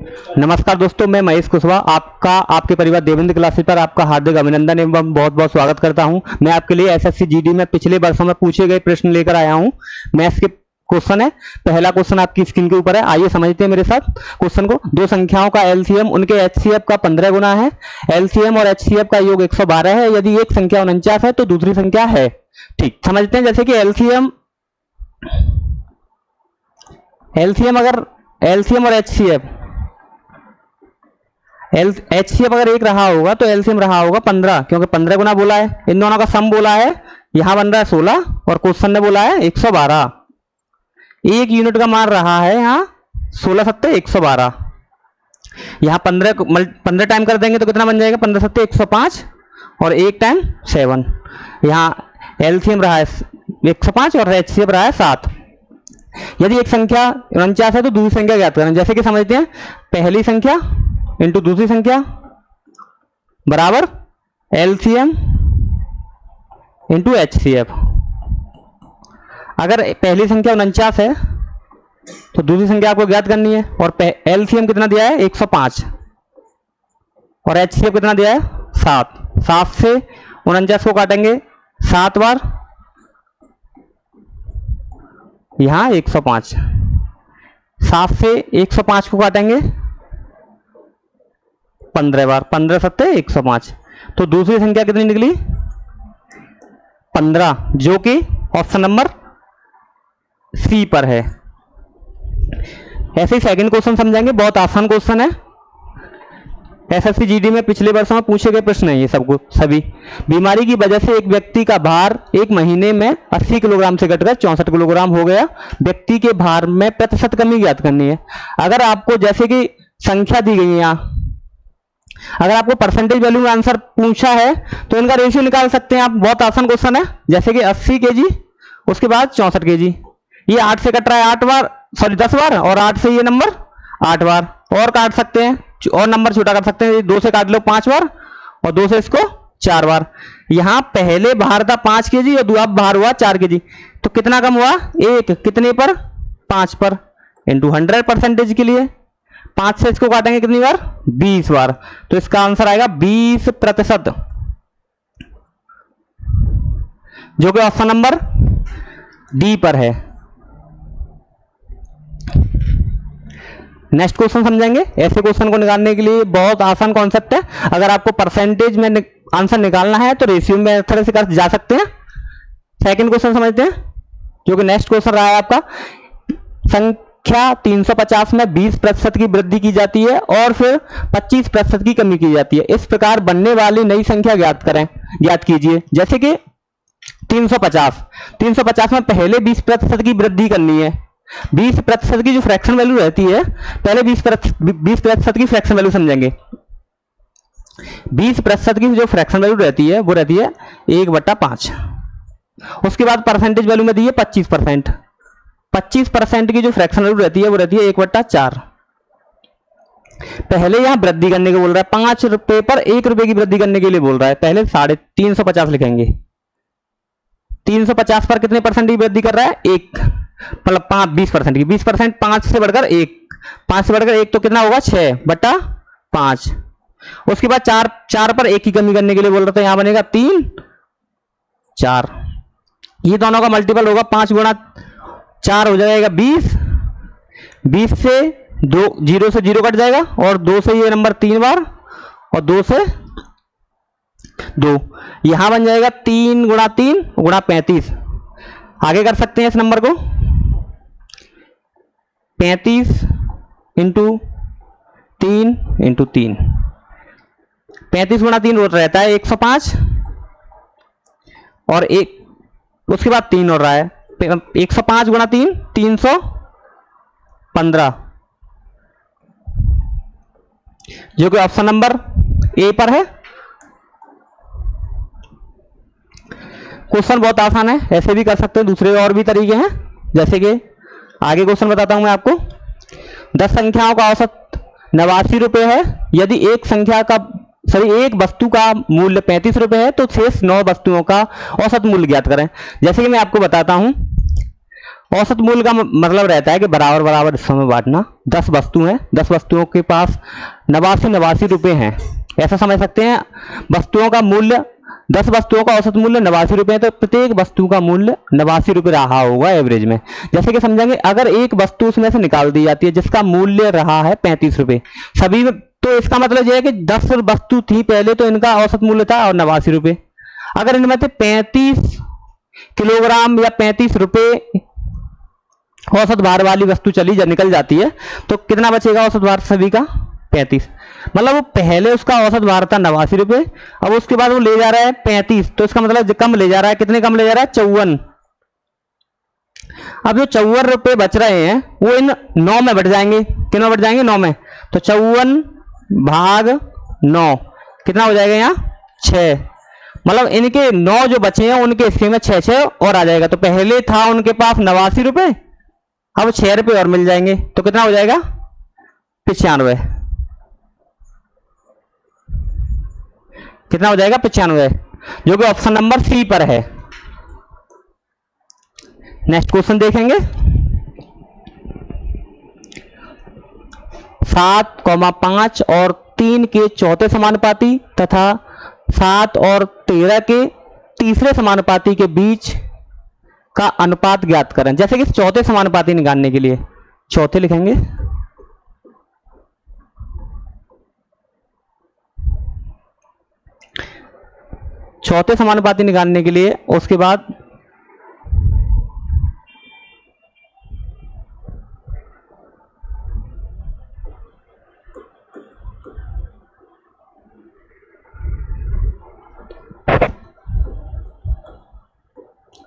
नमस्कार दोस्तों, मैं महेश कुशवाहा आपका आपके परिवार देवेंद्र क्लासेस पर आपका हार्दिक अभिनंदन एवं बहुत बहुत स्वागत करता हूं। मैं आपके लिए एसएससी जीडी में पिछले वर्षों में पूछे गए प्रश्न लेकर आया हूं। मैथ्स के क्वेश्चन है। पहला क्वेश्चन आपकी स्क्रीन के ऊपर है, आइए समझते हैं मेरे साथ क्वेश्चन को। दो संख्याओं का एलसीएम उनके एचसीएफ का 15 गुना है। एलसीएम और एचसीएफ का योग 112 है। यदि एक संख्या 49 है तो दूसरी संख्या है। ठीक, समझते हैं। जैसे कि एलसीएम और एचसीएफ अगर एक रहा होगा तो एलसीएम रहा होगा 15, क्योंकि 15 गुना बोला है। इन दोनों का सम बोला है, यहां बन रहा है 16 और क्वेश्चन ने बोला है 112। एक यूनिट का मान रहा है यहाँ 16 सत्ते 112। यहाँ 15 टाइम कर देंगे तो कितना बन जाएगा? 15 सत्ते 105 और एक टाइम 7। यहाँ एलसीएम रहा है 105 और एचसीएफ रहा है 7। यदि एक संख्या 49 है तो दूसरी संख्या ज्ञात करें। जैसे कि समझते हैं, पहली संख्या इंटू दूसरी संख्या बराबर एलसीएम इंटू एचसीएफ। अगर पहली संख्या 49 है तो दूसरी संख्या आपको ज्ञात करनी है। और एलसीएम कितना दिया है? 105 और एचसीएफ कितना दिया है? 7। 7 से 49 को काटेंगे 7 बार, यहां 105। 7 से 105 को काटेंगे 15 बार, 15 सत्ते 105। तो दूसरी संख्या कितनी निकली? 15, जो कि ऑप्शन नंबर सी पर है। ऐसे ही सेकंड क्वेश्चन समझेंगे, बहुत आसान क्वेश्चन है। एसएससी जीडी में पिछले वर्षों में पूछे गए प्रश्न है ये सभी। बीमारी की वजह से एक व्यक्ति का भार एक महीने में 80 किलोग्राम से घटकर 64 किलोग्राम हो गया। व्यक्ति के भार में प्रतिशत कमी ज्ञात करनी है। अगर आपको जैसे कि संख्या दी गई है यहाँ, अगर आपको परसेंटेज वैल्यू में आंसर पूछा है तो इनका रेशियो निकाल सकते हैं आप। बहुत आसान क्वेश्चन है। जैसे कि 80 केजी, उसके बाद 64 केजी। ये 8 से कट रहा है 10 बार, और 8 से ये नंबर 8 बार और काट सकते हैं, और नंबर छोटा कर सकते हैं। 2 से काट लो 5 बार और 2 से इसको 4 बार। यहां पहले भार था 5 केजी और अब भार हुआ 4 केजी, तो कितना कम हुआ? 1। कितने पर? 5 पर। इंटू 100% के लिए 5 से इसको काटेंगे कितनी बार? 20 बार। तो इसका आंसर आएगा 20%, जो कि ऑप्शन नंबर डी पर है। नेक्स्ट क्वेश्चन समझेंगे। ऐसे क्वेश्चन को निकालने के लिए बहुत आसान कॉन्सेप्ट है। अगर आपको परसेंटेज में आंसर निकालना है तो रेशियो में तरह से कर जा सकते हैं। सेकंड क्वेश्चन समझते हैं, जो कि नेक्स्ट क्वेश्चन रहा है आपका। संख्या 350 में 20% की वृद्धि की जाती है और फिर 25% की कमी की जाती है। इस प्रकार बनने वाली नई संख्या ज्ञात कीजिए। जैसे कि 350 में पहले 20% की वृद्धि करनी है। 20% की जो फ्रैक्शन वैल्यू रहती है, पहले 20% की फ्रैक्शन वैल्यू समझेंगे। 20% की जो फ्रैक्शन वैल्यू रहती है वो रहती है 1/5। उसके बाद परसेंटेज वैल्यू में दी है 25%। 25% की जो फ्रैक्शन वैल्यू रहती है वो रहती है 1/4। पहले यहां वृद्धि करने को बोल रहा है, 5 रुपए पर 1 रुपए की वृद्धि करने के लिए बोल रहा है। पहले 350 लिखेंगे। 350 पर कितने परसेंट की वृद्धि कर रहा है? 1, मतलब 20% की। 20% 5 से बढ़कर 1, 5 से बढ़कर 1 तो कितना होगा? 6/5। उसके बाद 4 पर 1 की कमी करने के लिए बोल रहा था, यहां बनेगा 3, 4। ये दोनों का मल्टीपल होगा, 5 गुणा 4 हो जाएगा 20। 20 से 0 से 0 कट जाएगा और 2 से ये नंबर 3 बार और 2 से 2। यहां बन जाएगा 3 गुणा 3 गुणा 35। आगे कर सकते हैं इस नंबर को। 35 इंटू 3 इंटू 3। 35 गुणा 3 रहता है 105 और उसके बाद 3 हो रहा है 105 गुणा 3 315, जो कि ऑप्शन नंबर ए पर है। क्वेश्चन बहुत आसान है, ऐसे भी कर सकते हैं, दूसरे और भी तरीके हैं। जैसे कि आगे क्वेश्चन बताता हूं मैं आपको। 10 संख्याओं का औसत 89 रुपए है। यदि एक वस्तु का मूल्य 35 रुपए है तो शेष 9 वस्तुओं का औसत मूल्य ज्ञात करें। जैसे कि मैं आपको बताता हूं, औसत मूल्य का मतलब रहता है कि बराबर बराबर हिस्सों में बांटना। 10 वस्तु हैं, 10 वस्तुओं के पास 89 रुपए हैं, ऐसा समझ सकते हैं। वस्तुओं का मूल्य 10 वस्तुओं का औसत मूल्य 89 रुपए है, तो प्रत्येक वस्तु का मूल्य 89 रुपए रहा होगा एवरेज में। जैसे कि समझेंगे, अगर एक वस्तु उसमें से निकाल दी जाती है जिसका मूल्य रहा है 35 रुपए सभी में, तो इसका मतलब यह है कि 10 वस्तु थी पहले, तो इनका औसत मूल्य था और 89 रुपए। अगर इनमें से 35 किलोग्राम या 35 रुपए औसत भार वाली वस्तु निकल जाती है, तो कितना बचेगा औसत भार सभी का? 35। मतलब वो पहले उसका औसत भार था 89 रुपए, अब उसके बाद वो ले जा रहा है 35, तो इसका मतलब कम ले जा रहा है। कितने कम ले जा रहा है? 54। अब जो 54 रुपए बच रहे हैं वो इन 9 में बढ़ जाएंगे। किन में बढ़ जाएंगे? 9 में। तो 54 भाग 9 कितना हो जाएगा यहाँ? 6। मतलब इनके 9 जो बचे हैं उनके हिस्से में 6 और आ जाएगा। तो पहले था उनके पास 89 रुपए, अब 6 रुपए और मिल जाएंगे, तो कितना हो जाएगा? 95। कितना हो जाएगा? 95, जो कि ऑप्शन नंबर सी पर है। नेक्स्ट क्वेश्चन देखेंगे। 7,5 और 3 के चौथे समानुपाती तथा 7 और 13 के तीसरे समानुपाती के बीच का अनुपात ज्ञात करें। जैसे कि चौथे समानुपाती निकालने के लिए चौथे लिखेंगे, चौथे समानुपाती निकालने के लिए उसके बाद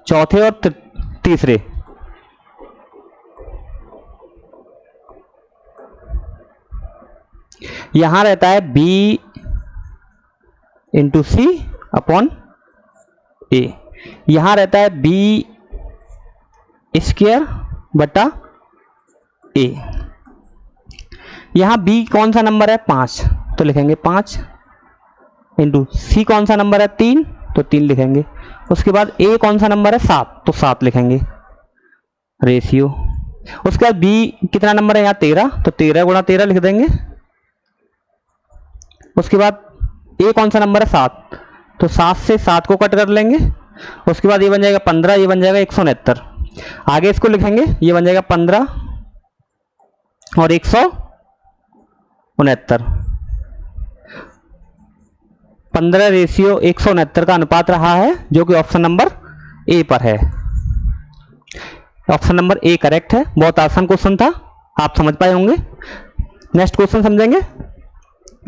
चौथे और तीसरे, यहां रहता है B इंटू सी अपॉन ए, यहां रहता है B स्क्वायर बटा ए। यहां B कौन सा नंबर है? 5, तो लिखेंगे 5 इंटू सी कौन सा नंबर है? 3, तो 3 लिखेंगे। उसके बाद ए कौन सा नंबर है? 7, तो 7 लिखेंगे रेशियो। उसके बाद बी कितना नंबर है यहाँ? 13, तो 13 गुणा 13 लिख देंगे। उसके बाद ए कौन सा नंबर है? 7, तो 7 से 7 को कट कर लेंगे। उसके बाद ये बन जाएगा 15, ये बन जाएगा 169। आगे इसको लिखेंगे, ये बन जाएगा 15 और 169। 15 रेशियो 169 का अनुपात रहा है, जो कि ऑप्शन नंबर ए पर है। ऑप्शन नंबर ए करेक्ट है। बहुत आसान क्वेश्चन था, आप समझ पाए होंगे। नेक्स्ट क्वेश्चन समझेंगे।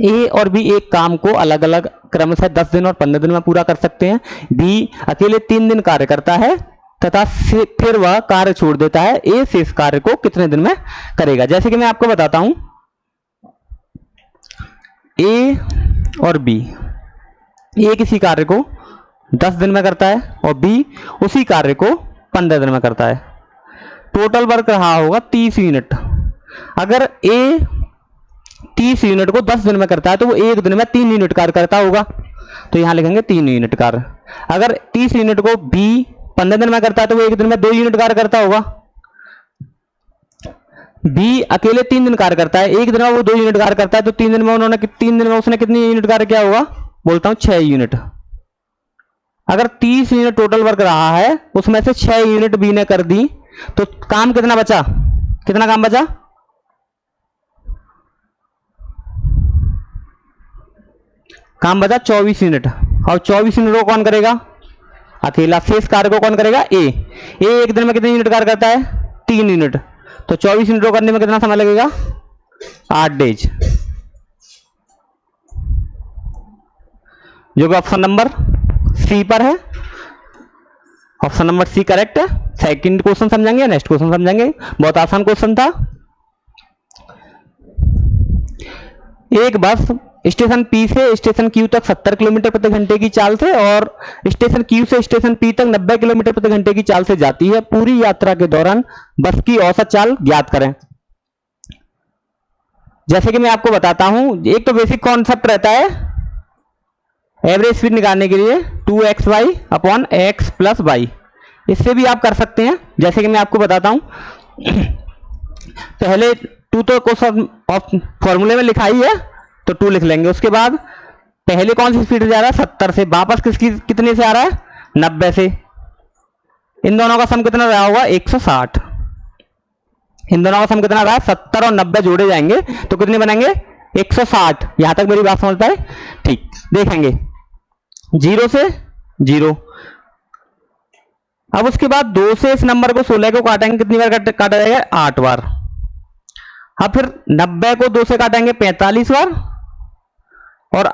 ए और बी एक काम को अलग अलग क्रमशः 10 दिन और 15 दिन में पूरा कर सकते हैं। बी अकेले 3 दिन कार्य करता है तथा फिर वह कार्य छोड़ देता है। ए शेष कार्य को कितने दिन में करेगा? जैसे कि मैं आपको बताता हूं, ए और बी, ए किसी कार्य को 10 दिन में करता है और बी उसी कार्य को 15 दिन में करता है। टोटल वर्क रहा होगा 30 यूनिट। अगर ए 30 यूनिट को 10 दिन में करता है तो वो एक दिन में 3 यूनिट कार्य करता होगा, तो यहां लिखेंगे 3 यूनिट कार्य। अगर 30 यूनिट को बी 15 दिन में करता है तो वो एक दिन में 2 यूनिट कार्य करता होगा। बी अकेले 3 दिन कार्य करता है, एक दिन में वो 2 यूनिट कार्य करता है, तो 3 दिन में उसने कितनी यूनिट कार्य किया होगा? बोलता हूं 6 यूनिट। अगर 30 यूनिट टोटल वर्क रहा है, उसमें से 6 यूनिट बी ने कर दी, तो काम कितना बचा? कितना काम बचा? काम बचा 24 यूनिट। और 24 यूनिट को कौन करेगा? अकेला। शेष कार्य को कौन करेगा? ए एक दिन में कितने यूनिट कार्य करता है? 3 यूनिट। तो 24 यूनिट को करने में कितना समय लगेगा? 8 डेज, जो कि ऑप्शन नंबर सी पर है। ऑप्शन नंबर सी करेक्ट है। सेकंड क्वेश्चन समझेंगे, नेक्स्ट क्वेश्चन समझेंगे। बहुत आसान क्वेश्चन था। एक बस स्टेशन पी से स्टेशन क्यू तक 70 किलोमीटर प्रति घंटे की चाल से और स्टेशन क्यू से स्टेशन पी तक 90 किलोमीटर प्रति घंटे की चाल से जाती है। पूरी यात्रा के दौरान बस की औसत चाल ज्ञात करें। जैसे कि मैं आपको बताता हूं, एक तो बेसिक कॉन्सेप्ट रहता है एवरेज स्पीड निकालने के लिए 2xy upon x plus Y. इससे भी आप कर सकते हैं, जैसे कि मैं आपको बताता हूं। पहले 2 तो क्वेश्चन फॉर्मूले में लिखा ही है, तो 2 लिख लेंगे। उसके बाद पहले कौन सी स्पीड से जा रहा है, 70 से, वापस किसकी कितने से आ रहा है, 90 से। इन दोनों का सम कितना रहा होगा, 160। इन दोनों का सम कितना रहा है, 70 और 90 जोड़े जाएंगे तो कितने बनेंगे, 160। यहां तक मेरी बात समझ पाए? ठीक, देखेंगे 0 से 0। अब उसके बाद 2 से इस नंबर को 16 को काटेंगे, कितनी बार काटा जाएगा, 8 बार। अब फिर 90 को 2 से काटेंगे 45 बार, और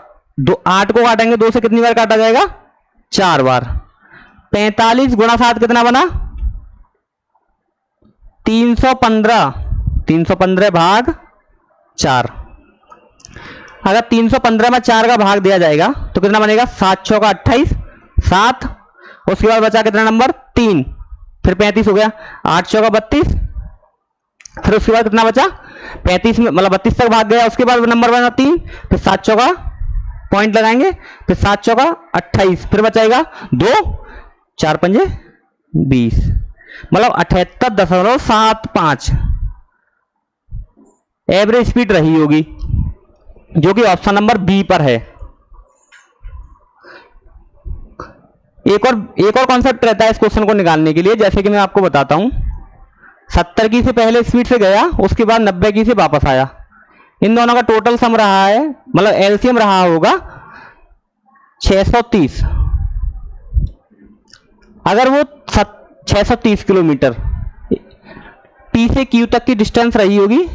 8 को काटेंगे 2 से, कितनी बार काटा जाएगा, 4 बार। 45 गुणा 7 कितना बना, 315। 315 भाग 4। अगर 315 में 4 का भाग दिया जाएगा तो कितना बनेगा, 7 चौका 28, 7। उसके बाद बचा कितना नंबर, 3। फिर 35 हो गया, 8 चौका 32। फिर उसके बाद कितना बचा, 35 में मतलब 32 तक भाग गया। उसके बाद नंबर बना 3, फिर 7 चौका पॉइंट लगाएंगे, फिर 7 चौका 28, फिर बचाएगा 2, 4 पंजे 20, मतलब 78.75 एवरेज स्पीड रही होगी, जो कि ऑप्शन नंबर बी पर है। एक और कॉन्सेप्ट रहता है इस क्वेश्चन को निकालने के लिए, जैसे कि मैं आपको बताता हूं। 70 की से पहले स्पीड से गया, उसके बाद 90 की से वापस आया। इन दोनों का टोटल सम रहा है, मतलब एलसीएम रहा होगा 630। अगर वो 630 किलोमीटर पी से क्यू तक की डिस्टेंस रही होगी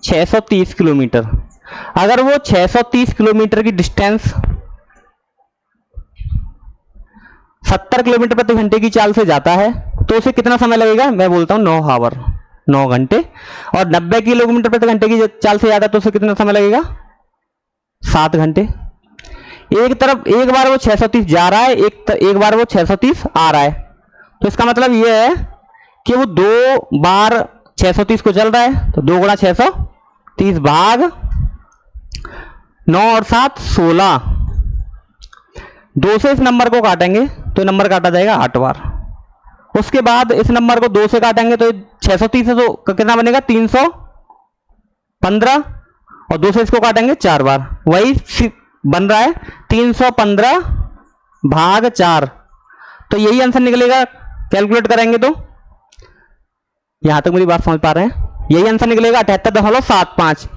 630 किलोमीटर। अगर वो 630 किलोमीटर की डिस्टेंस 70 किलोमीटर प्रति घंटे की चाल से जाता है तो उसे कितना समय लगेगा, मैं बोलता हूं 9 आवर, 9 घंटे। और 90 किलोमीटर प्रति घंटे की चाल से जाता है तो उसे कितना समय लगेगा, 7 घंटे। एक बार वो 630 जा रहा है, एक बार वो 630 आ रहा है। तो इसका मतलब ये है कि वो 2 बार 630 को चल रहा है, तो 2 गुणा 630 भाग 9 और 7 16। 2 से इस नंबर को काटेंगे तो नंबर काटा जाएगा 8 बार। उसके बाद इस नंबर को 2 से काटेंगे तो 630 से तो कितना बनेगा, 315, और 2 से इसको काटेंगे 4 बार, वही बन रहा है 315 भाग 4। तो यही आंसर निकलेगा, कैलकुलेट करेंगे तो। यहां तक मेरी बात समझ पा रहे हैं? यही आंसर निकलेगा 78.75।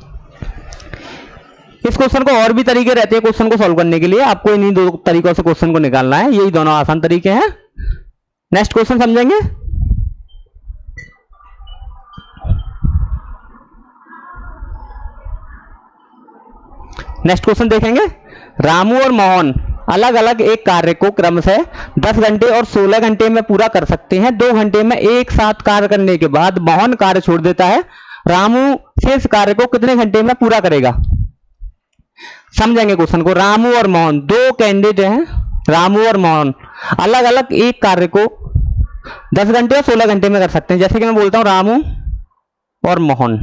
इस क्वेश्चन को और भी तरीके रहते हैं क्वेश्चन को सॉल्व करने के लिए, आपको इन्हीं 2 तरीकों से क्वेश्चन को निकालना है, यही दोनों आसान तरीके हैं। नेक्स्ट क्वेश्चन समझेंगे। नेक्स्ट क्वेश्चन देखेंगे। रामू और मोहन अलग अलग एक कार्य को क्रमशः 10 घंटे और 16 घंटे में पूरा कर सकते हैं। 2 घंटे में एक साथ कार्य करने के बाद मोहन कार्य छोड़ देता है। रामू शेष कार्य को कितने घंटे में पूरा करेगा? समझेंगे क्वेश्चन को। रामू और मोहन 2 कैंडिडेट हैं। रामू और मोहन अलग अलग एक कार्य को 10 घंटे और 16 घंटे में कर सकते हैं। जैसे कि मैं बोलता हूं रामू और मोहन।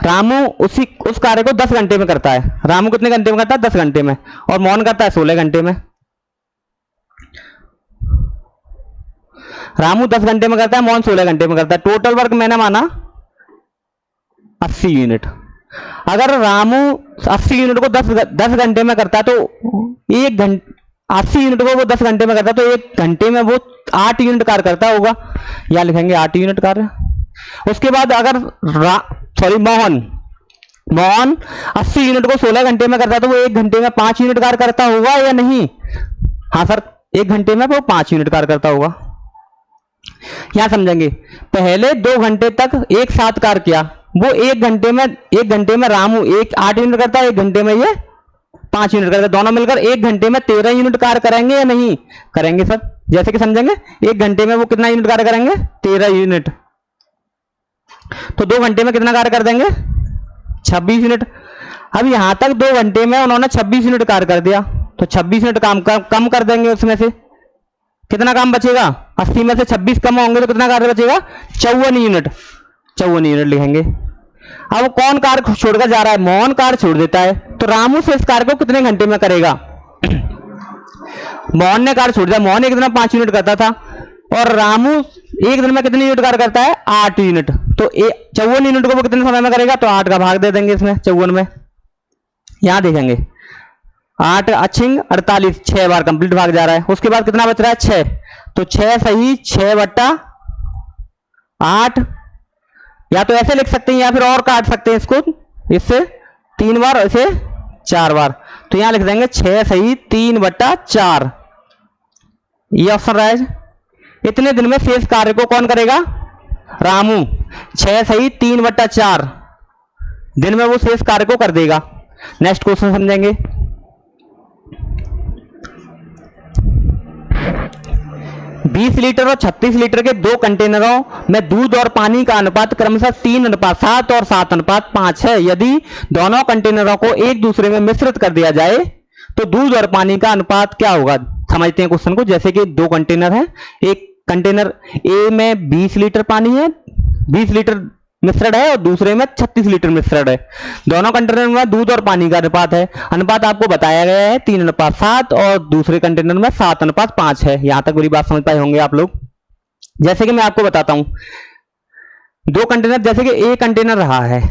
रामू उस कार्य को 10 घंटे में करता है। रामू कितने घंटे में करता है? 10 घंटे में। और मोहन करता है 16 घंटे में। रामू 10 घंटे में करता है, मोहन 16 घंटे में करता है। टोटल वर्क मैंने माना 80 यूनिट। अगर रामू 80 यूनिट को 10 घंटे में करता है तो 80 यूनिट को वो 10 घंटे में करता है तो 1 घंटे में वो 8 यूनिट कार्य करता होगा। यहां लिखेंगे 8 यूनिट कार्य। उसके बाद अगर मोहन 80 यूनिट को 16 घंटे में करता है तो वो 1 घंटे में 5 यूनिट कार्य करता होगा या नहीं? हाँ सर, 1 घंटे में वो 5 यूनिट कार्य करता होगा। यहां समझेंगे। पहले 2 घंटे तक एक साथ कार्य किया, वो 1 घंटे में रामू 8 यूनिट करता है, 1 घंटे में ये 5 यूनिट करता है। दोनों मिलकर 1 घंटे में 13 यूनिट कार्य करेंगे या नहीं? करेंगे सर। जैसे कि समझेंगे, 1 घंटे में वो कितना यूनिट कार्य करेंगे? 13 यूनिट। तो 2 घंटे में कितना कार्य कर देंगे? 26 यूनिट। अब यहां तक 2 घंटे में उन्होंने 26 यूनिट कार्य कर दिया, तो 26 यूनिट काम कम कर देंगे। उसमें से कितना काम बचेगा? 80 में से 26 कम होंगे तो कितना कार्य बचेगा? 54 यूनिट। 54 यूनिट लिखेंगे। अब कौन कार्य छोड़कर जा रहा है? मोहन कार्य छोड़ देता है। तो रामू से इस कार्य को कितने घंटे में करेगा? मोहन ने कार छोड़ दिया, मोहन एक दिन में 5 यूनिट करता था और रामू एक दिन में कितनी यूनिट कार करता है? 8 यूनिट। तो 54 यूनिट को वो कितने समय में करेगा? तो 8 का भाग दे देंगे इसमें 54 में। यहां देखेंगे 8 अच्छिंग 48, 6 बार कंप्लीट भाग जा रहा है। उसके बाद कितना बच रहा है? 6। तो 6 सही 6/8, या तो ऐसे लिख सकते हैं या फिर और काट सकते हैं इसको, इससे 3 बार, ऐसे 4 बार। तो यहां लिख देंगे 6 सही 3/4, ये ऑप्शन रहा है। इतने दिन में शेष कार्य को कौन करेगा? रामू। 6 सही 3/4 दिन में वो शेष कार्य को कर देगा। नेक्स्ट क्वेश्चन समझेंगे। 20 लीटर और 36 लीटर के 2 कंटेनरों में दूध और पानी का अनुपात क्रमशः 3:7 और 7:5 है। यदि दोनों कंटेनरों को एक दूसरे में मिश्रित कर दिया जाए तो दूध और पानी का अनुपात क्या होगा? समझते हैं क्वेश्चन को। जैसे कि 2 कंटेनर हैं, एक कंटेनर ए में 20 लीटर पानी है, 20 लीटर मिश्रण है, और दूसरे में 36 लीटर मिश्रण है। दोनों कंटेनर में दूध और पानी का अनुपात है। अनुपात आपको बताया गया है 3:7 और दूसरे कंटेनर में 7:5 है। यहां तक मेरी बात समझ पाए होंगे आप लोग। जैसे कि मैं आपको बताता हूं, 2 कंटेनर, जैसे कि ए कंटेनर रहा है,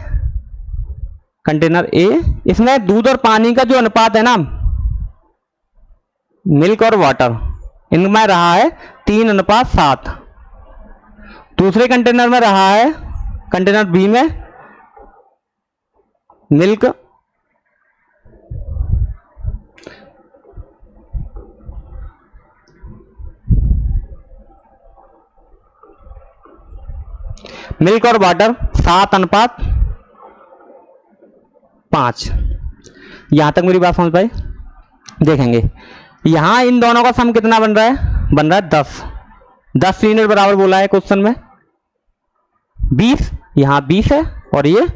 कंटेनर ए, इसमें दूध और पानी का जो अनुपात है ना, मिल्क और वाटर, इनमें रहा है 3:7। दूसरे कंटेनर में रहा है, कंटेनर बी में, मिल्क और वाटर 7:5। यहां तक मेरी बात समझ पाई? देखेंगे यहां इन दोनों का सम कितना बन रहा है? बन रहा है 10 यूनिट बराबर बोला है क्वेश्चन में। 20, यहां 20 है और ये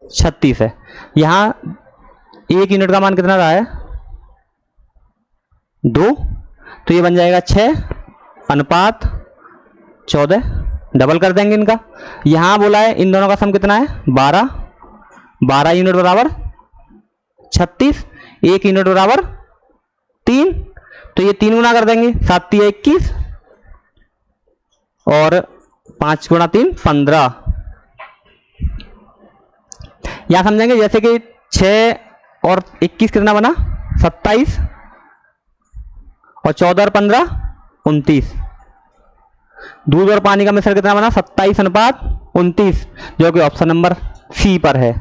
36 है। यहां 1 यूनिट का मान कितना रहा है? 2। तो ये बन जाएगा 6:14, डबल कर देंगे इनका। यहां बोला है इन दोनों का सम कितना है? 12 यूनिट बराबर 36, 1 यूनिट बराबर 3। तो ये 3 गुना कर देंगे, 7 × 21 और 5 × 3 15। यहां समझेंगे जैसे कि 6 और 21 कितना बना? 27, और 14 और 15 29। दूध और पानी का मिश्रण कितना बना? 27:29, जो कि ऑप्शन नंबर सी पर है।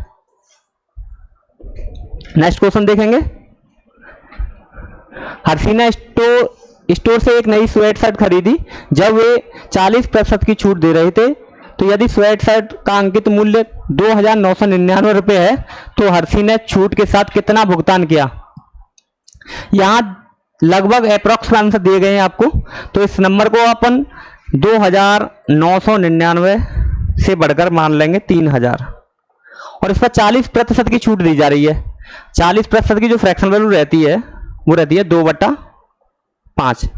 नेक्स्ट क्वेश्चन देखेंगे। हर्षिना स्टोर से एक नई स्वेट शर्ट खरीदी। जब वे 40% की छूट दे रहे थे, तो यदि स्वेट शर्ट का अंकित मूल्य 2,999 रुपये है, तो हर्षी ने छूट के साथ कितना भुगतान किया? यहां लगभग अप्रोक्स आंसर दिए गए हैं आपको। तो इस नंबर को अपन 2,999 से बढ़कर मान लेंगे 3,000, और इस पर 40% की छूट दी जा रही है। 40% की जो फ्रैक्शन वैल्यू रहती है वो रहती है 2/5।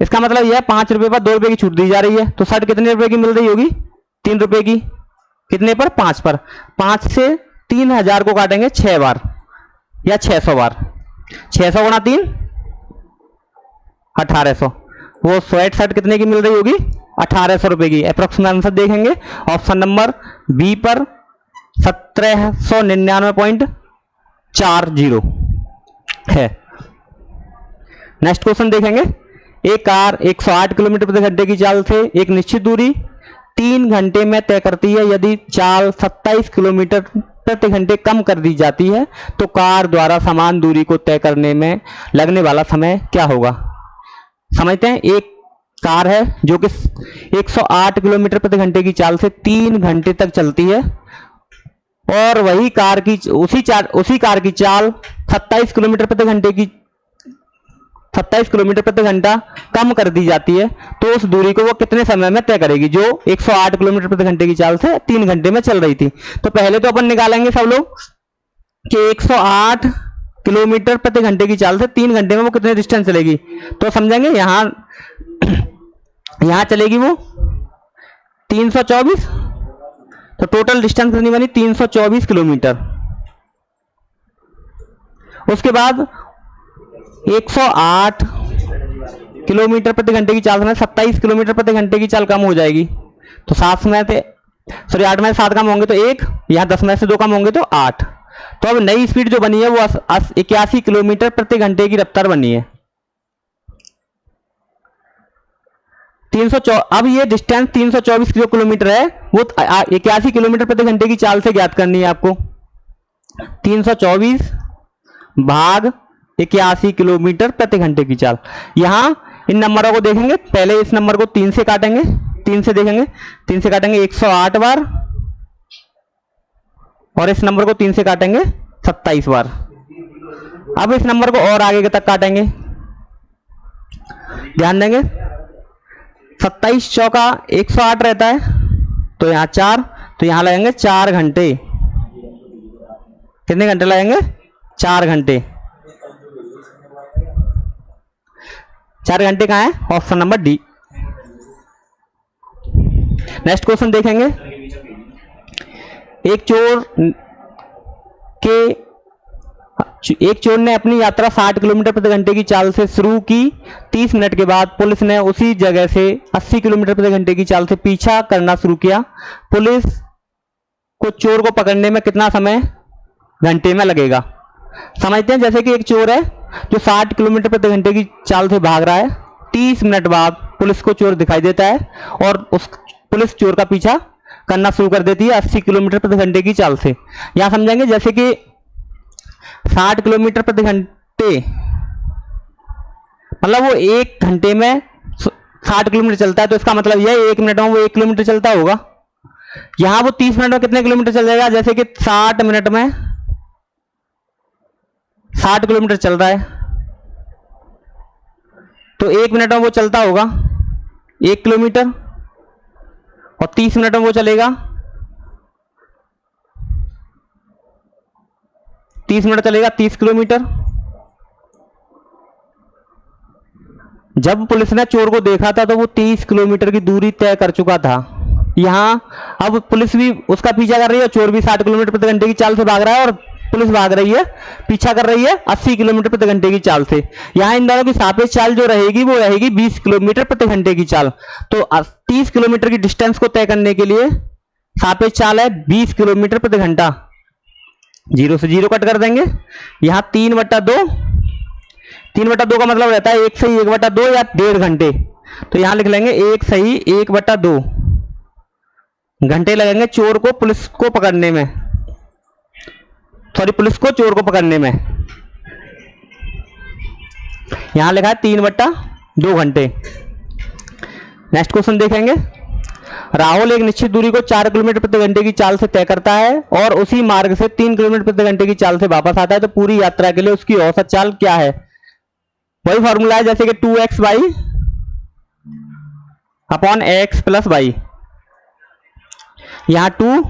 इसका मतलब यह 5 रुपए पर 2 रुपए की छूट दी जा रही है। तो शर्ट कितने रुपए की मिल रही होगी? 3 रुपए की। कितने पर? 5 पर। 5 से 3,000 को काटेंगे 6 बार या 600 बार। 600 × 3 1800। वो स्वेट शर्ट कितने की मिल रही होगी? 1800 रुपए की। अप्रोक्सीमेट आंसर देखेंगे ऑप्शन नंबर बी पर 1799.40 है। नेक्स्ट क्वेश्चन देखेंगे। एक कार 108 किलोमीटर प्रति घंटे की चाल से एक निश्चित दूरी 3 घंटे में तय करती है। यदि चाल 27 किलोमीटर प्रति घंटे कम कर दी जाती है, तो कार द्वारा समान दूरी को तय करने में लगने वाला समय क्या होगा? समझते हैं। एक कार है जो कि 108 किलोमीटर प्रति घंटे की चाल से 3 घंटे तक चलती है, और वही कार की उसी कार की चाल 27 किलोमीटर प्रति घंटा कम कर दी जाती है, तो उस दूरी को वो कितने समय में तय करेगी, जो 108 किलोमीटर प्रति घंटे की चाल से 3 घंटे में चल रही थी? तो पहले तो अपन निकालेंगे सब लोग कि 108 किलोमीटर प्रति घंटे की चाल से 3 घंटे में वो कितने डिस्टेंस चलेगी। तो समझेंगे यहां चलेगी वो 324। तो टोटल डिस्टेंस कितनी बनी? 324 किलोमीटर। उसके बाद 108 किलोमीटर प्रति घंटे की चाल में 27 किलोमीटर प्रति घंटे की चाल कम हो जाएगी। तो 7 में से सॉरी 8 में से 7 कम होंगे तो 1, यहाँ 10 में से 2 कम होंगे तो 8। तो अब नई स्पीड जो बनी है वो 81 किलोमीटर प्रति घंटे की रफ्तार बनी है। 324 अब ये डिस्टेंस 324 किलोमीटर है, वो 81 किलोमीटर प्रति घंटे की चाल से ज्ञात करनी है आपको। 324 भाग 81 किलोमीटर प्रति घंटे की चाल। यहां इन नंबरों को देखेंगे, पहले इस नंबर को 3 से काटेंगे, 3 से देखेंगे, 3 से काटेंगे 108 बार, और इस नंबर को 3 से काटेंगे 27 बार। अब इस नंबर को और आगे तक काटेंगे, ध्यान देंगे 27 चौका 108 रहता है, तो यहां 4, तो यहां लगेंगे 4 घंटे। कितने घंटे लगेंगे? 4 घंटे। 4 घंटे कहां है? Option number D. Next question देखेंगे। एक चोर ने अपनी यात्रा 60 किलोमीटर प्रति घंटे की चाल से शुरू की। 30 मिनट के बाद पुलिस ने उसी जगह से 80 किलोमीटर प्रति घंटे की चाल से पीछा करना शुरू किया। पुलिस को चोर को पकड़ने में कितना समय घंटे में लगेगा? समझते हैं। जैसे कि एक चोर है जो 60 किलोमीटर प्रति घंटे की चाल से भाग रहा है। 30 मिनट बाद पुलिस को चोर दिखाई देता है और उस पुलिस चोर का पीछा करना शुरू कर देती है 80 किलोमीटर प्रति घंटे की चाल से। यहां समझेंगे जैसे कि 60 किलोमीटर प्रति घंटे मतलब वो 1 घंटे में 60 किलोमीटर चलता है, तो इसका मतलब यह 1 मिनट में वो 1 किलोमीटर चलता होगा। यहां वो 30 मिनट में कितने किलोमीटर चल जाएगा? जैसे कि 60 मिनट में 60 किलोमीटर चल रहा है, तो 1 मिनट में वो चलता होगा 1 किलोमीटर, और 30 मिनट में वो चलेगा 30 मिनट चलेगा 30 किलोमीटर। जब पुलिस ने चोर को देखा था तो वो 30 किलोमीटर की दूरी तय कर चुका था। यहां अब पुलिस भी उसका पीछा कर रही है, चोर भी 60 किलोमीटर प्रति घंटे की चाल से भाग रहा है, और पुलिस भाग रही है, पीछा कर रही है 80 किलोमीटर प्रति घंटे की चाल से। यहां इन दोनों की सापेक्ष चाल जो रहेगी वो रहेगी 20 किलोमीटर प्रति घंटे की चाल। तो 30 किलोमीटर की डिस्टेंस को तय करने के लिए सापेक्ष चाल है 20 किलोमीटर प्रति घंटा। 0 से 0 कट कर देंगे। यहां 3/2 का मतलब रहता है 1 सही 1/2 या 1.5 घंटे। तो यहां लिख लेंगे 1 सही 1/2 घंटे लगेंगे चोर को पुलिस को पकड़ने में, सॉरी पुलिस को चोर को पकड़ने में। यहां लिखा है 3/2 घंटे। नेक्स्ट क्वेश्चन देखेंगे। राहुल एक निश्चित दूरी को 4 किलोमीटर प्रति घंटे की चाल से तय करता है और उसी मार्ग से 3 किलोमीटर प्रति घंटे की चाल से वापस आता है, तो पूरी यात्रा के लिए उसकी औसत चाल क्या है? वही फॉर्मूला है जैसे कि 2x/x+y। यहां 2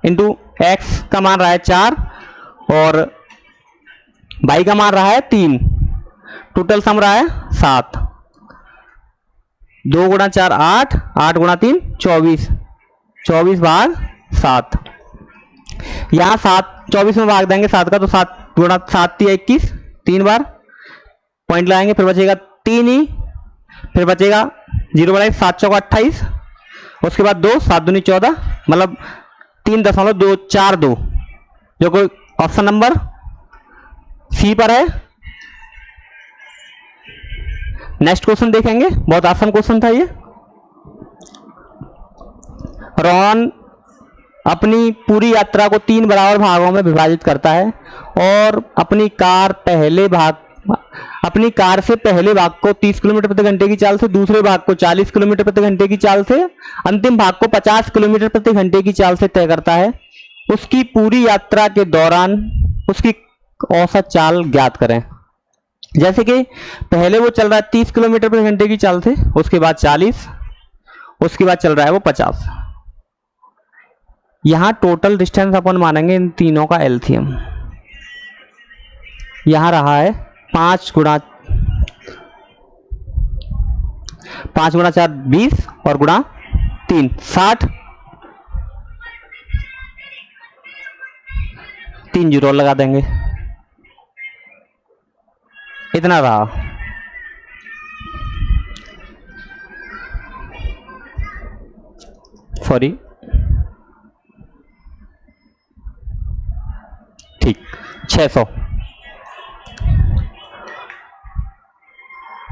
इंटू एक्स का मान रहा है 4 और y का मान रहा है 3, टोटल सम रहा है 7। 2 गुणा 4 8, 8 गुणा 3 24, 24 भाग 7। यहां 7 24 में भाग देंगे 7 का, तो 7 गुणा 7 3 21, 3 बार पॉइंट लगाएंगे, फिर बचेगा 3 ही, फिर बचेगा 0 बढ़ाएंगे 7 चौका 28, उसके बाद 2 7 दूनी 14, मतलब 3.242, जो कोई ऑप्शन नंबर सी पर है। नेक्स्ट क्वेश्चन देखेंगे, बहुत आसान क्वेश्चन था ये। रोहन अपनी पूरी यात्रा को 3 बराबर भागों में विभाजित करता है और अपनी कार से पहले भाग को 30 किलोमीटर प्रति घंटे की चाल से, दूसरे भाग को 40 किलोमीटर प्रति घंटे की चाल से, अंतिम भाग को 50 किलोमीटर प्रति घंटे की चाल से तय करता है। उसकी पूरी यात्रा के दौरान उसकी औसत चाल ज्ञात करें। जैसे कि पहले वो चल रहा है 30 किलोमीटर प्रति घंटे की चाल से, उसके बाद 40, उसके बाद चल रहा है वो 50। यहां टोटल डिस्टेंस अपन मानेंगे इन तीनों का एलसीएम। यहां रहा है 5 गुणा 4 20 और गुणा 3 60, 3 जीरो लगा देंगे। इतना रहा। सॉरी, ठीक, 600।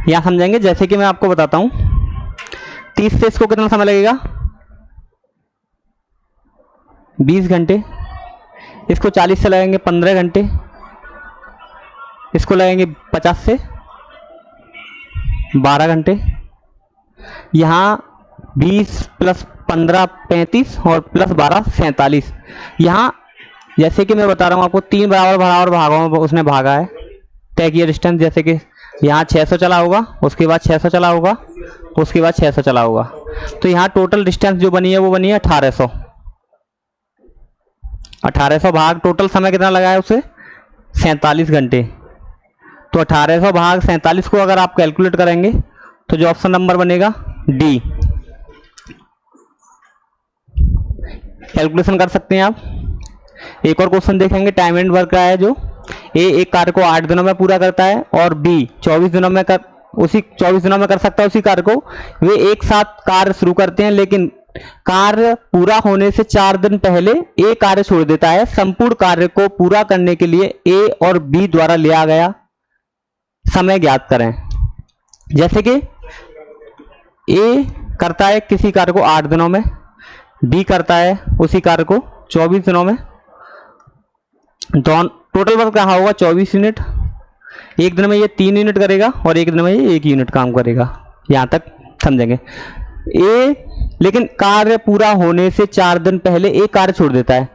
यहां समझेंगे, जैसे कि मैं आपको बताता हूं, 30 से इसको कितना समय लगेगा, 20 घंटे। इसको 40 से लगेंगे 15 घंटे। इसको लगेंगे 50 से 12 घंटे। यहाँ 20 प्लस 15 35 और प्लस 12 47। यहाँ जैसे कि मैं बता रहा हूँ आपको, 3 बराबर बराबर भागों में उसने भागा है, तय किया डिस्टेंस। जैसे कि यहाँ 600 चला होगा, उसके बाद 600 चला होगा, उसके बाद 600 चला होगा। तो यहाँ टोटल डिस्टेंस जो बनी है वो बनी है 1800। 1800 भाग टोटल समय कितना लगा है उसे, 47 घंटे। तो 1800 भाग 47 को अगर आप कैलकुलेट करेंगे तो जो ऑप्शन नंबर बनेगा डी, कैलकुलेशन कर सकते हैं आप। एक और क्वेश्चन देखेंगे, टाइम एंड वर्क का है, जो ए एक कार्य को 8 दिनों में पूरा करता है और बी 24 दिनों में कर सकता है उसी कार्य को। वे एक साथ कार्य शुरू करते हैं, लेकिन कार्य पूरा होने से 4 दिन पहले ए कार्य छोड़ देता है। संपूर्ण कार्य को पूरा करने के लिए ए और बी द्वारा लिया गया समय ज्ञात करें। जैसे कि ए करता है किसी कार्य को 8 दिनों में, बी करता है उसी कार्य को 24 दिनों में। टोटल वर्क कहाँ होगा, 24 यूनिट। एक दिन में ये 3 यूनिट करेगा और एक दिन में ये 1 यूनिट काम करेगा। यहां तक समझेंगे। लेकिन कार्य पूरा होने से 4 दिन पहले एक कार्य छोड़ देता है।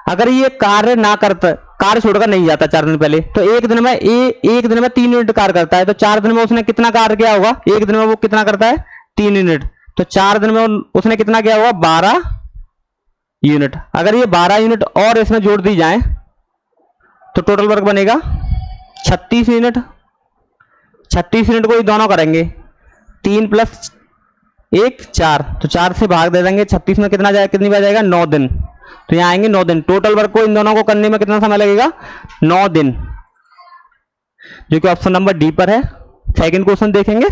अगर ये कार्य ना करता, कार्य छोड़कर नहीं जाता 4 दिन पहले, तो एक दिन में 3 यूनिट कार्य करता है। तो 4 दिन में उसने कितना कार्य किया होगा, एक दिन में वो कितना करता है, 3 यूनिट। तो 4 दिन में उसने कितना किया होगा, 12 यूनिट। अगर ये 12 यूनिट और इसमें जोड़ दी जाए तो टोटल वर्क बनेगा 36 यूनिट। 36 यूनिट को ये दोनों करेंगे, 3 प्लस 1 4, तो 4 से भाग दे देंगे। 36 में कितनी बार जाएगा, 9 दिन। तो यहाँ आएंगे 9 दिन। टोटल वर्क को इन दोनों को करने में कितना समय लगेगा, 9 दिन, जो कि ऑप्शन नंबर डी पर है। सेकंड क्वेश्चन देखेंगे।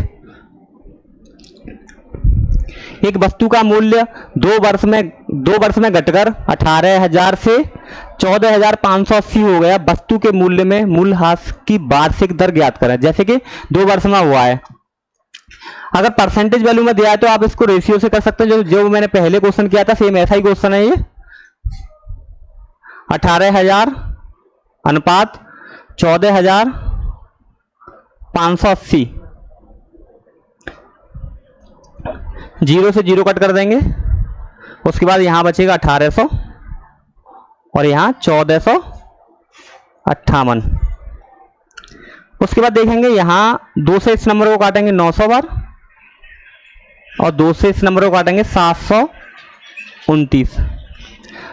एक वस्तु का मूल्य 2 वर्ष में घटकर 18,000 से 14,580 हो गया। वस्तु के मूल्य में मूल्यह्रास की वार्षिक दर ज्ञात करें। जैसे कि 2 वर्ष में हुआ है। अगर परसेंटेज वैल्यू में दिया है तो आप इसको रेशियो से कर सकते हैं, जो मैंने पहले क्वेश्चन किया था, सेम ऐसा ही क्वेश्चन है ये। 18,000 अनुपात 14,580, 0 से 0 कट कर देंगे। उसके बाद यहां बचेगा 1800 और यहां 1458। उसके बाद देखेंगे यहां 2 से इस नंबर को काटेंगे 900 बार और 2 से इस नंबर को काटेंगे 729।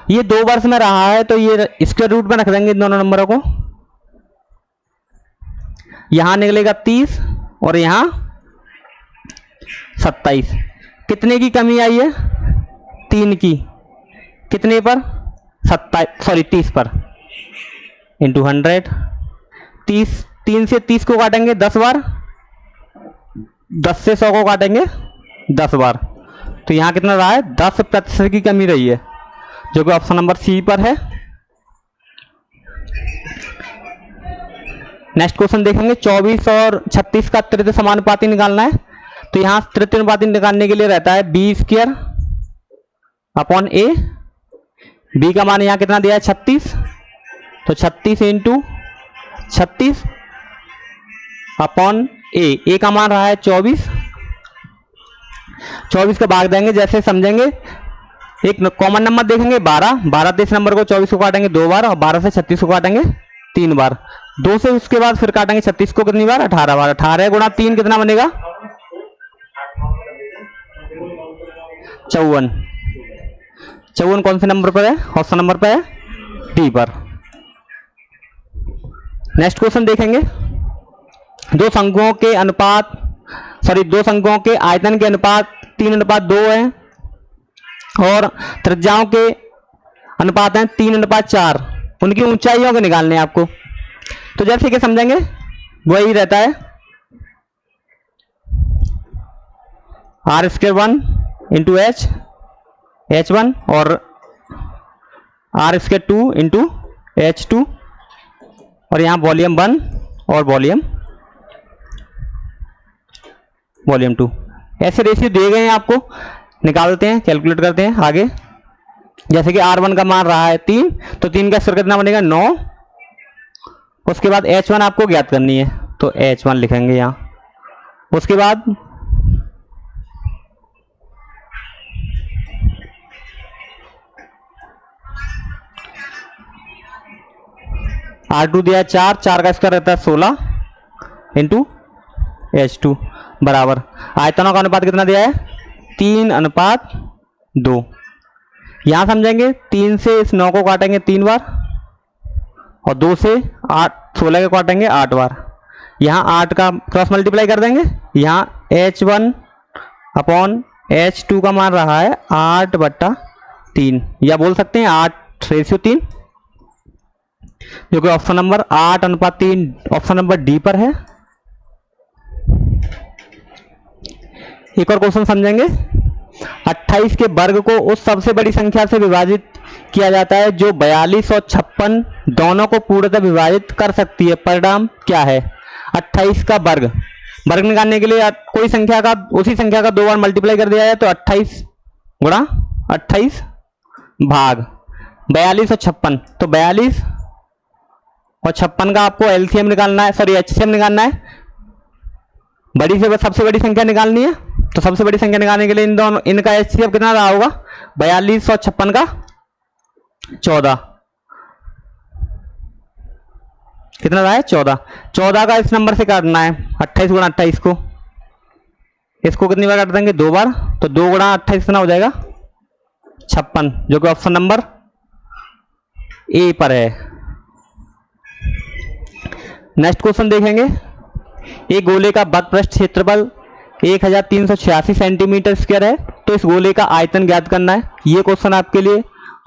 ये 2 वर्ष में रहा है तो ये स्क्वायर रूट में रख देंगे इन दोनों नंबरों को। यहां निकलेगा 30 और यहां 27। कितने की कमी आई है, 3 की। कितने पर, 30 पर, इंटू 100। 3 से 30 को काटेंगे 10 बार, 10 से 100 को काटेंगे 10 बार। तो यहां कितना रहा है, 10% की कमी रही है, जो कि ऑप्शन नंबर सी पर है। नेक्स्ट क्वेश्चन देखेंगे। 24 और 36 का तृतीय समानुपाती निकालना है। तो यहां तृतीय अनुपाती निकालने के लिए रहता है बी स्क्वायर अपॉन ए। बी का मान यहां कितना दिया है, 36। तो 36 इंटू 36 अपॉन ए का मान रहा है 24। 24 का भाग देंगे, जैसे समझेंगे। एक कॉमन नंबर देखेंगे 12 से इस नंबर को 24 को काटेंगे 2 बार और 12 से 36 को काटेंगे 3 बार। 2 से उसके बाद फिर काटेंगे 36 को कितनी बार, 18 बार। 18 गुणा 3 कितना बनेगा, 54। 54 कौन से नंबर पर है, ऑप्शन नंबर पर है, डी पर। नेक्स्ट क्वेश्चन देखेंगे। दो संख्याओं के आयतन के अनुपात 3:2 है और त्रिज्याओं के अनुपात हैं 3:4। उनकी ऊंचाइयों के निकालने हैं आपको। तो जैसे कि समझेंगे, वही रहता है r² 1 इंटू H1 और r² 2 इंटू H2 और यहाँ वॉल्यूम 1 और वॉल्यूम 2। ऐसे रेशियो दिए गए हैं आपको, निकालते हैं, कैलकुलेट करते हैं आगे। जैसे कि R1 का मान रहा है 3, तो 3 का स्क्वायर कितना बनेगा 9। उसके बाद H1 आपको ज्ञात करनी है, तो H1 लिखेंगे यहाँ। उसके बाद R2 दिया है 4, 4 का स्क्वायर रहता है 16 इंटू H2 बराबर आयतनों का अनुपात कितना दिया है 3:2। यहां समझेंगे 3 से इस 9 को काटेंगे 3 बार और 2 से 16 को काटेंगे 8 बार। यहाँ 8 का क्रॉस मल्टीप्लाई कर देंगे। यहाँ H1 अपॉन H2 का मान रहा है 8/3 या बोल सकते हैं 8:3, जो कि option number 8:3 option number D पर है। एक और क्वेश्चन समझेंगे। 28 के वर्ग को उस सबसे बड़ी संख्या से विभाजित किया जाता है जो 42 और 56 दोनों को पूर्णतः विभाजित कर सकती है। परिणाम क्या है? 28 का वर्ग निकालने के लिए कोई संख्या का उसी संख्या का 2 बार मल्टीप्लाई कर दिया जाए तो 28 गुणा 28 भाग 42 और 56, तो 42 और 56 का आपको एलसीएम निकालना है, सॉरी एचसीएम निकालना है। बड़ी से सबसे बड़ी संख्या निकालनी है, तो सबसे बड़ी संख्या निकालने के लिए इन दोनों इनका एचसीएफ कितना रहा होगा 42 और 56 का 14, कितना रहा है 14 का इस नंबर से काटना है 28 गुणा 28 को, इसको कितनी बार काट देंगे 2 बार, तो 2 गुणा 28 कितना हो जाएगा 56, जो कि ऑप्शन नंबर ए पर है। नेक्स्ट क्वेश्चन देखेंगे। एक गोले का वक्र पृष्ठ क्षेत्रफल 1386 सेंटीमीटर स्क्वायर है, तो इस गोले का आयतन ज्ञात करना है। ये क्वेश्चन आपके लिए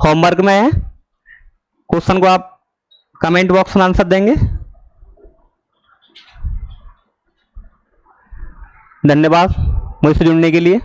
होमवर्क में है। क्वेश्चन को आप कमेंट बॉक्स में आंसर देंगे। धन्यवाद मुझसे जुड़ने के लिए।